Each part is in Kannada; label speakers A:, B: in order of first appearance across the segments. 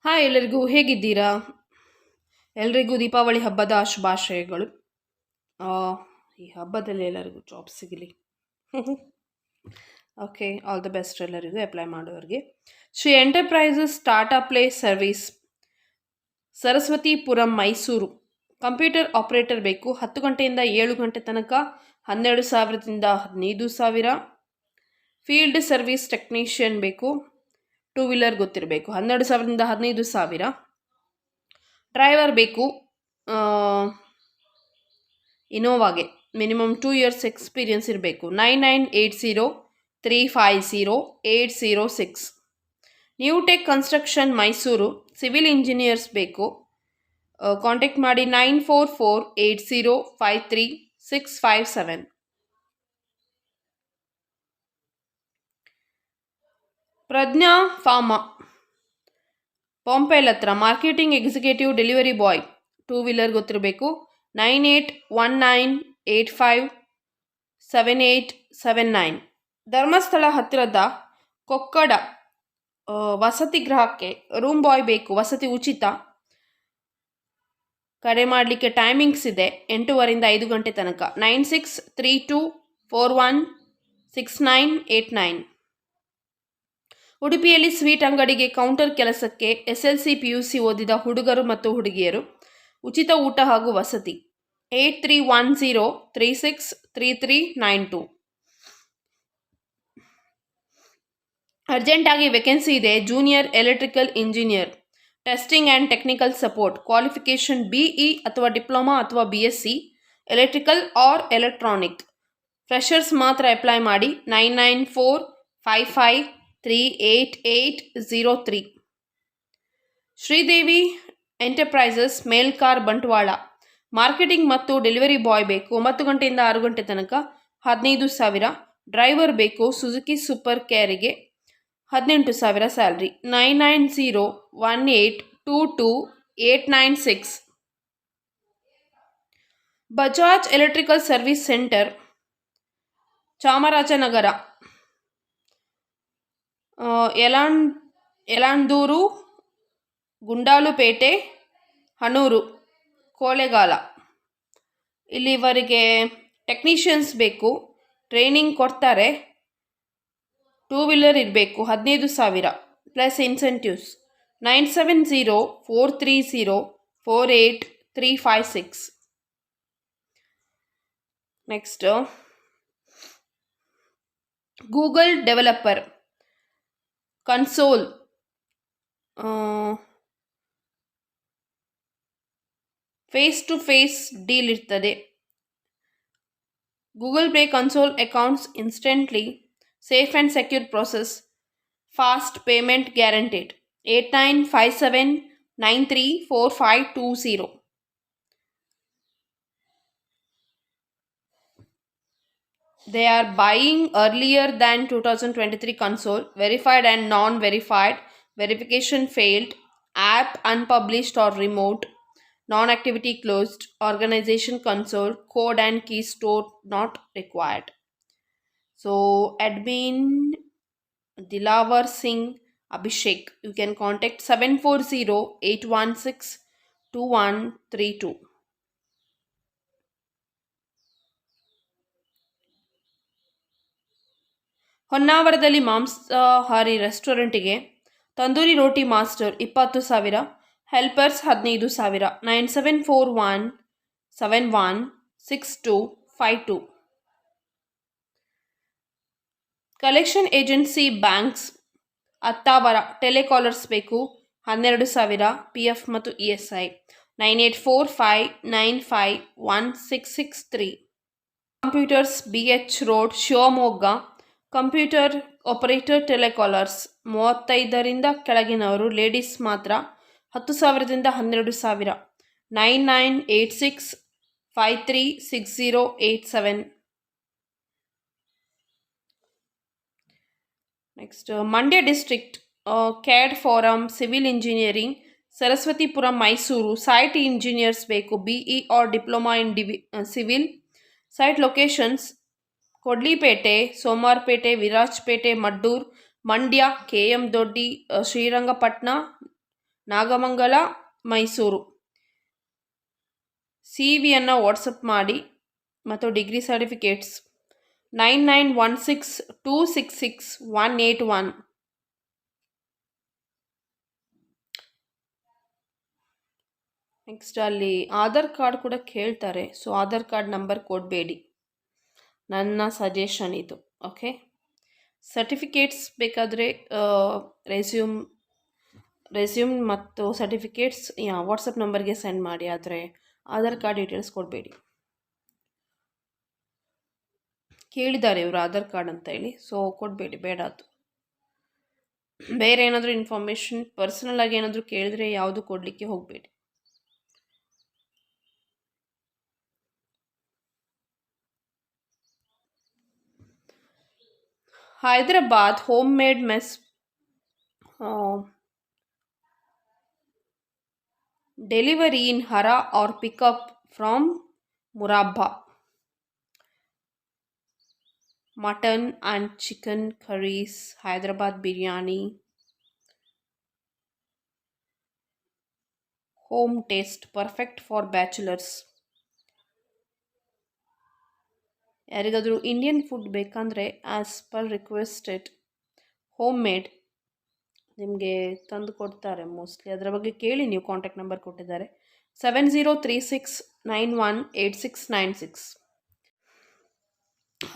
A: ಹಾಯ್ ಎಲ್ಲರಿಗೂ ಹೇಗಿದ್ದೀರಾ? ಎಲ್ರಿಗೂ ದೀಪಾವಳಿ ಹಬ್ಬದ ಶುಭಾಶಯಗಳು. ಆ, ಈ ಹಬ್ಬದಲ್ಲಿ ಎಲ್ಲರಿಗೂ ಜಾಬ್ ಸಿಗಲಿ. ಓಕೆ, ಆಲ್ ದ ಬೆಸ್ಟ್ ಎಲ್ಲರಿಗೂ ಅಪ್ಲೈ ಮಾಡೋರಿಗೆ. Shri enterprises Tata play service, Saraswathipuram, Mysuru. Computer operator ಬೇಕು. 10 ಗಂಟೆಯಿಂದ 7 ಗಂಟೆ ತನಕ 12,000ದಿಂದ 15,000. ಫೀಲ್ಡ್ ಸರ್ವಿಸ್ ಟೆಕ್ನಿಷಿಯನ್ ಬೇಕು. 2 ವೀಲರ್ ಗೊತ್ತಿರಬೇಕು. 12,000ದಿಂದ 15,000. ಡ್ರೈವರ್ ಬೇಕು. ಇನೋವಾಗೆ ಮಿನಿಮಮ್ 2 ಇಯರ್ಸ್ ಎಕ್ಸ್ಪೀರಿಯನ್ಸ್ ಇರಬೇಕು. 9980350806. New tech construction, Mysuru. Civil engineers ಬೇಕು. ಕಾಂಟ್ಯಾಕ್ಟ್ ಮಾಡಿ 9448053657. ಪ್ರಜ್ಞಾ ಫಾರ್ಮಾ, ಪಂಪೆಲ್ ಹತ್ರ. Marketing executive, delivery boy. 2 wheeler ಗೊತ್ತಿರಬೇಕು. 9819857879. ಧರ್ಮಸ್ಥಳ ಹತ್ತಿರದ ಕೊಕ್ಕಡ ವಸತಿ ಗೃಹಕ್ಕೆ ರೂಮ್ ಬಾಯ್ ಬೇಕು. ವಸತಿ ಉಚಿತ. ಕರೆ ಮಾಡಲಿಕ್ಕೆ ಟೈಮಿಂಗ್ಸ್ ಇದೆ 8:30ರಿಂದ 5 ಗಂಟೆ ತನಕ. 9632416989. ಉಡುಪಿಯಲ್ಲಿ ಸ್ವೀಟ್ ಅಂಗಡಿಗೆ ಕೌಂಟರ್ ಕೆಲಸಕ್ಕೆ SLC PUC ಓದಿದ ಹುಡುಗರು ಮತ್ತು ಹುಡುಗಿಯರು. ಉಚಿತ ಊಟ ಹಾಗೂ ವಸತಿ. 8310363392. ಅರ್ಜೆಂಟಾಗಿ ವೇಕೆನ್ಸಿ ಇದೆ. Junior electrical engineer, testing and technical support. Qualification BE ಅಥವಾ ಡಿಪ್ಲೊಮಾ ಅಥವಾ BSc electrical or electronic. Freshers ಮಾತ್ರ ಅಪ್ಲೈ ಮಾಡಿ. 9945538803. ಶ್ರೀದೇವಿ ಎಂಟರ್ಪ್ರೈಸಸ್, ಮೇಲ್ಕಾರ್, ಬಂಟ್ವಾಳ. ಮಾರ್ಕೆಟಿಂಗ್ ಮತ್ತು ಡೆಲಿವರಿ ಬಾಯ್ ಬೇಕು. 9 ಗಂಟೆಯಿಂದ 6 ಗಂಟೆ ತನಕ 15,000. ಡ್ರೈವರ್ ಬೇಕು. ಸುಜುಕಿ ಸೂಪರ್ ಕ್ಯಾರಿಗೆ 18,000 salary. 9901822896. Bajaj electrical service centre, Chamarajanagar. Yelandur, Gundlupet, Hanur, Kollegal. ಇಲ್ಲಿವರೆಗೆ ಟೆಕ್ನಿಷಿಯನ್ಸ್ ಬೇಕು. ಟ್ರೈನಿಂಗ್ ಕೊಡ್ತಾರೆ. 2 ವೀಲರ್ ಇರಬೇಕು. 15,000 plus incentives. 9704304836. Next, Google developer, console. Face to face deal ಇರ್ತದೆ. Google Pay console accounts instantly, safe and secure process, fast payment guaranteed. 8957934520. They are buying earlier than 2023 console. Verified and non-verified. Verification failed. App unpublished or removed. Non-activity closed. Organization console. Code and key stored not required. So, admin Dilawar Singh Abhishek. You can contact 740-816-2132. ಹೊನ್ನಾವರದಲ್ಲಿ ಮಾಂಸಾಹಾರಿ ರೆಸ್ಟೋರೆಂಟಿಗೆ tandoori roti master 20,000. Helpers 15,000. 9741716252. Collection agency banks, Attavar. Telecallers ಬೇಕು. 12,000. PF ಮತ್ತು ESI. 9845951663. Computers, BH road, Shivamogga. Computer operator, telecallers. 35ರಿಂದ ಕೆಳಗಿನವರು. ಲೇಡೀಸ್ ಮಾತ್ರ. 10,000ದಿಂದ 12,000. 9986536087. Next, Mandya district CAD farm, civil engineering, Saraswathipuram, Mysuru. Site engineers ಬೇಕು. BE or diploma in civil. Site locations: Kodlipet, Somwarpet, Virajpet, Maddur, Mandya, KM Doddi, Srirangapatna, Nagamangala Mysuru. ಸಿ ವಿಯನ್ನು ವಾಟ್ಸಪ್ ಮಾಡಿ ಮತ್ತು ಡಿಗ್ರಿ ಸರ್ಟಿಫಿಕೇಟ್ಸ್ 9916266181. ನೆಕ್ಸ್ಟ್ ಅಲ್ಲಿ ಆಧಾರ್ ಕಾರ್ಡ್ ಕೂಡ ಕೇಳ್ತಾರೆ. ಸೊ ಆಧಾರ್ ಕಾರ್ಡ್ ನಂಬರ್ ಕೊಡಬೇಡಿ, ನನ್ನ ಸಜೆಷನ್ ಇದು. ಓಕೆ, ಸರ್ಟಿಫಿಕೇಟ್ಸ್ ಬೇಕಾದರೆ ರೆಸ್ಯೂಮ್ ಮತ್ತು ಸರ್ಟಿಫಿಕೇಟ್ಸ್ ವಾಟ್ಸಪ್ ನಂಬರ್ಗೆ ಸೆಂಡ್ ಮಾಡಿ, ಆದರೆ ಆಧಾರ್ ಕಾರ್ಡ್ ಡೀಟೇಲ್ಸ್ ಕೊಡಬೇಡಿ. ಕೇಳಿದ್ದಾರೆ ಇವರು ಆಧಾರ್ ಕಾರ್ಡ್ ಅಂತ ಹೇಳಿ, ಸೊ ಕೊಡಬೇಡಿ, ಬೇಡ. ಅದು ಬೇರೆ ಏನಾದರೂ ಇನ್ಫಾರ್ಮೇಷನ್ ಪರ್ಸನಲ್ ಆಗಿ ಏನಾದರೂ ಕೇಳಿದ್ರೆ ಯಾವುದು ಕೊಡಲಿಕ್ಕೆ ಹೋಗಬೇಡಿ. Hyderabad homemade mess delivery in Hara or pickup from Murabba. Mutton and chicken curries, Hyderabad biryani, home taste, perfect for bachelors. ಯಾರಿಗಾದರೂ ಇಂಡಿಯನ್ ಫುಡ್ ಬೇಕಂದರೆ as per requested home made ನಿಮಗೆ ತಂದು ಕೊಡ್ತಾರೆ ಮೋಸ್ಟ್ಲಿ. ಅದರ ಬಗ್ಗೆ ಕೇಳಿ, ನೀವು ಕಾಂಟ್ಯಾಕ್ಟ್ ನಂಬರ್ ಕೊಟ್ಟಿದ್ದಾರೆ 7036918696.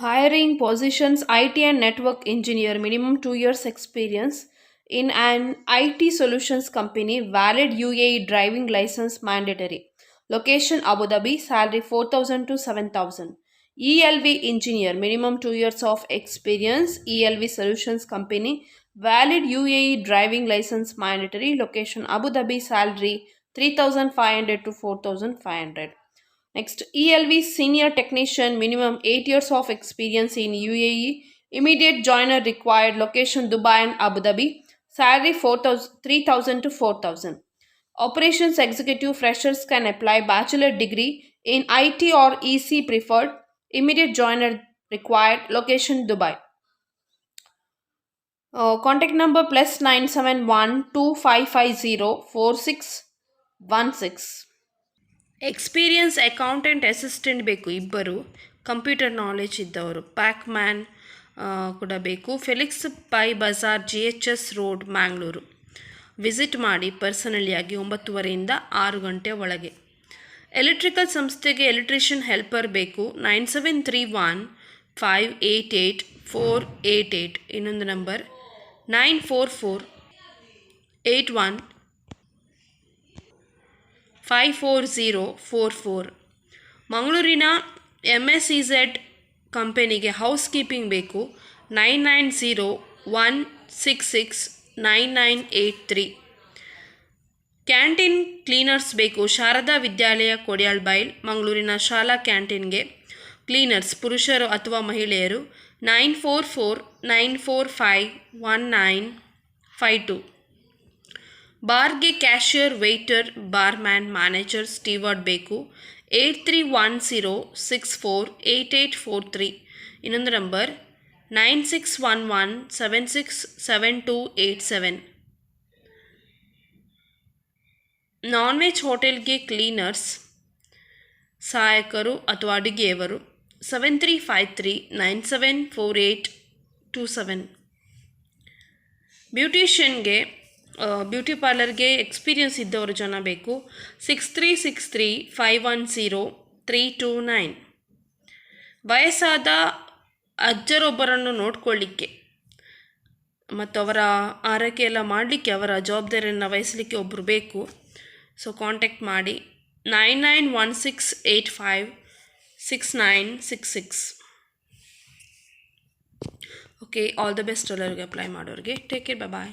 A: Hiring positions IT and network engineer, minimum 2 years experience in an IT solutions company, valid UAE driving license mandatory. Location Abu Dhabi, salary 4,000 to 7,000. ELV engineer, minimum 2 years of experience, ELV solutions company, valid UAE driving license mandatory. Location Abu Dhabi, salary 3,500 to 4,500. Next, ELV senior technician, minimum 8 years of experience in UAE, immediate joiner required. Location Dubai and Abu Dhabi, salary 3,000 to 4,000. Operations executive, freshers can apply. Bachelor degree in IT or EC preferred. Immediate joiner required. Location Dubai. Contact number +97125504616. Experience accountant assistant ಬೇಕು, ಇಬ್ಬರು ಕಂಪ್ಯೂಟರ್ ನಾಲೆಜ್ ಇದ್ದವರು. ಪ್ಯಾಕ್ ಮ್ಯಾನ್ ಕೂಡ ಬೇಕು. Felix Pai Bazaar, GHS road, Mangalore. Visit ಮಾಡಿ ಪರ್ಸನಲಿಯಾಗಿ 9:30 6 ಗಂಟೆ ಒಳಗೆ. ಎಲೆಕ್ಟ್ರಿಕಲ್ ಸಂಸ್ಥೆಗೆ ಎಲೆಕ್ಟ್ರಿಷಿಯನ್ ಹೆಲ್ಪರ್ ಬೇಕು. 9731588488. ಇನ್ನೊಂದು ನಂಬರ್ 9448154044. ಮಂಗಳೂರಿನ MSEZ ಕಂಪನಿಗೆ ಹೌಸ್ ಕೀಪಿಂಗ್ ಬೇಕು. 9901669983. ಕ್ಯಾಂಟೀನ್ ಕ್ಲೀನರ್ಸ್ ಬೇಕು. ಶಾರದಾ ವಿದ್ಯಾಲಯ, ಕೊಡಿಯಾಳ್ಬೈಲ್, ಮಂಗಳೂರಿನ ಶಾಲಾ ಕ್ಯಾಂಟೀನ್ಗೆ ಕ್ಲೀನರ್ಸ್, ಪುರುಷರು ಅಥವಾ ಮಹಿಳೆಯರು. 9449451952. ಬಾರ್ಗೆ ಕ್ಯಾಶಿಯರ್, ವೇಟರ್, ಬಾರ್ಮ್ಯಾನ್, ಮ್ಯಾನೇಜರ್, ಸ್ಟೀವರ್ಡ್ ಬೇಕು. 8310648843. ಇನ್ನೊಂದು ನಂಬರ್ 9611767287. ನಾನ್ ವೆಜ್ ಹೋಟೆಲ್ಗೆ ಕ್ಲೀನರ್ಸ್, ಸಹಾಯಕರು ಅಥವಾ ಅಡುಗೆಯವರು. 7353974827. ಬ್ಯೂಟಿಷಿಯನ್ಗೆ, ಬ್ಯೂಟಿ ಪಾರ್ಲರ್ಗೆ ಎಕ್ಸ್ಪೀರಿಯನ್ಸ್ ಇದ್ದವರು ಜನ ಬೇಕು. 6363510329. ವಯಸ್ಸಾದ ಅಜ್ಜರೊಬ್ಬರನ್ನು ನೋಡ್ಕೊಳ್ಳಿಕ್ಕೆ ಮತ್ತು ಅವರ ಆರೈಕೆ ಎಲ್ಲ ಮಾಡಲಿಕ್ಕೆ, ಅವರ ಜವಾಬ್ದಾರಿಯನ್ನು ವಹಿಸಲಿಕ್ಕೆ ಒಬ್ಬರು ಬೇಕು. ಸೊ ಕಾಂಟ್ಯಾಕ್ಟ್ ಮಾಡಿ 9916856966. ಓಕೆ, ಆಲ್ ದ ಬೆಸ್ಟ್ ಎಲ್ಲರಿಗೆ ಅಪ್ಲೈ ಮಾಡೋರಿಗೆ. ಟೇಕ್ ಕೇರ್, ಬಾಯ್.